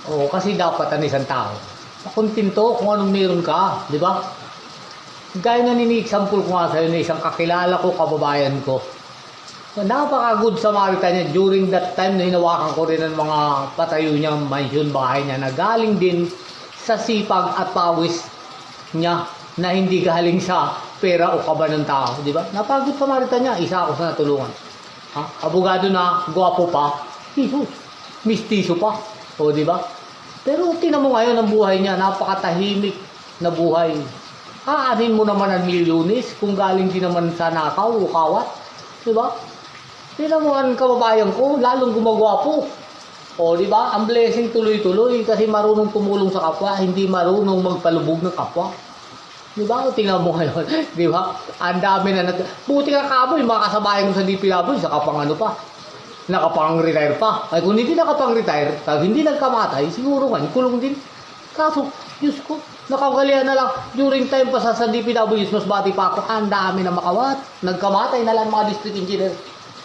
Oo, kasi dapat ang isang tao, makontento kung anong meron ka, di ba? Gaya na nini-example ko nga sa'yo na isang kakilala ko, kababayan ko. Napaka-good Samaritan niya during that time na hinawakan ko rin ng mga patayo niyang mansion, bahay niya, na galing din sa sipag at pawis niya, na hindi galing sa pera o kaba ng tao, di ba? Napaka-good Samaritan niya, isa ako sa natulungan. Ha? Abogado na, gwapo pa, Jesus, mistiso pa, o di ba? Pero tinan mo ngayon ang buhay niya, napakatahimik na buhay. Aanin mo naman ang milyones kung galing din naman sa nakaw o kawat. Diba? Tinan mo ang kababayan ko, lalong gumagwapo. O diba? Ang blessing tuloy-tuloy kasi marunong tumulong sa kapwa, hindi marunong magpalubog ng kapwa. Diba? O tingnan mo ngayon. Diba? Ang dami na buti ka kaboy, mga kasabayan ko sa DPW, sa kapang ano pa. Nakapang-retire pa. Ay kung hindi nakapang-retire, hindi nagkamatay, siguro nga, kulong din. Kaso, Diyos ko, nakagalian na lang. During time pa sa DPW, mas bati pa ako, ang dami na makawat. Nagkamatay na lang mga district engineer.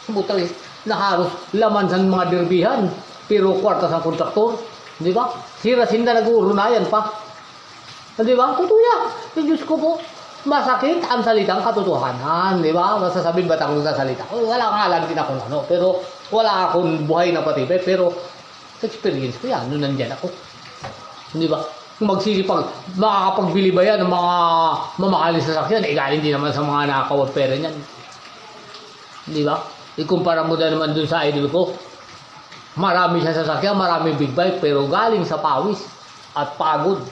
Sumutris na halos laman sa mga derbihan. Pero kwarta sa kontraktor. Di ba? Sira-sinda nag-uurunayan pa. Di ba? Totoo yan. Diyos ko po. Masakit ang salitang katotohanan, di ba? Masasabihin ba't ako nagsasalita? Wala nga lang din ako ano, pero wala akong buhay na patibay, pero experience ko yan, nung nandyan ako. Di ba? Kung magsisipag, makakapagbili ba yan ng mga mamahaling sasakyan, galing din naman sa mga nakakawag pera niyan. Di ba? Ikumpara mo na naman dun sa idol ko. Marami siya sasakyan, marami big bike, pero galing sa pawis at pagod.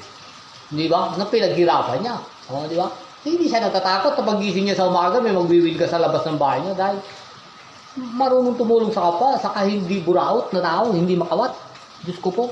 Di ba? Na pinaghirapan niya. O, di ba? Hindi siya natatakot na pag-gising niya sa umaga, may magbiwil ka sa labas ng bahay niya dahil marunong tumulong sa kapwa, saka hindi buraot na tao, hindi makawat. Diyos ko po.